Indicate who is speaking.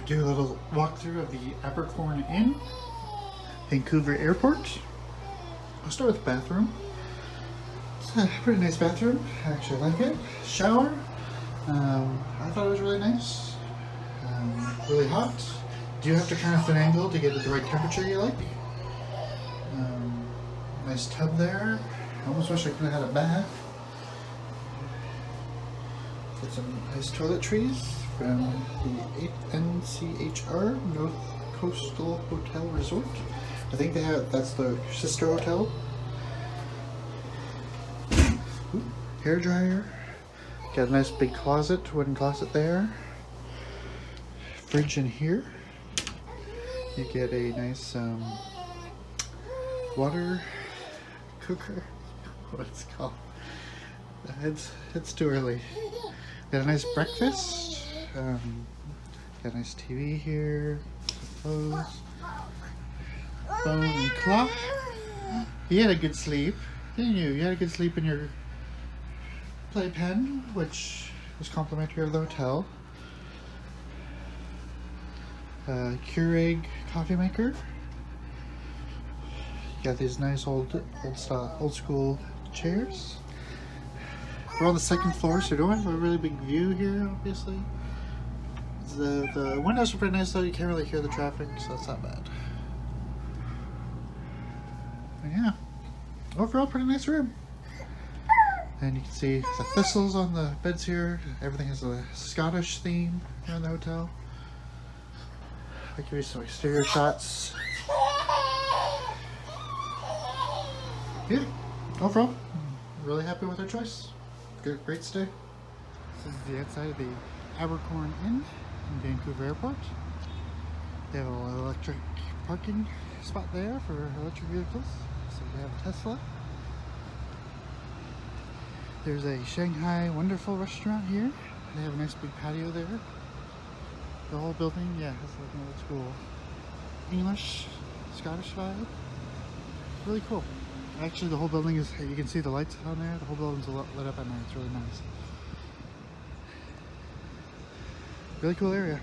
Speaker 1: Do a little walkthrough of the Abercorn Inn, Vancouver Airport. I'll start with the bathroom. It's a pretty nice bathroom. Actually, I like it. Shower. I thought it was really nice. Really hot. Do you have to kind of finagle to get it the right temperature you like? Nice tub there. I almost wish I could have had a bath. Got some nice toiletries from the NCHR, North Coastal Hotel Resort. I think that's the sister hotel. Hair dryer. Got a nice big closet, wooden closet there. Fridge in here. You get a nice water cooker. What's it called? It's too early. Got a nice breakfast. Got a nice TV here. Clothes. Phone and clock. You had a good sleep, didn't you? You had a good sleep in your playpen, which was complimentary of the hotel. Keurig coffee maker. You got these nice old school chairs. We're on the second floor, so we don't have a really big view here, obviously. The windows are pretty nice though, you can't really hear the traffic, so that's not bad. But yeah, overall pretty nice room. And you can see the thistles on the beds here. Everything has a Scottish theme around the hotel. I'll give you some exterior shots. Yeah, overall, I'm really happy with our choice. Good, great stay. This is the outside of the Abercorn Inn in Vancouver Airport. They have an electric parking spot there for electric vehicles. So we have a Tesla. There's a Shanghai Wonderful restaurant here. They have a nice big patio there. The whole building, yeah, has like an old school English, Scottish vibe. Really cool. Actually, the whole building is, you can see the lights on there. The whole building's lit up at night. It's really nice. Really cool area.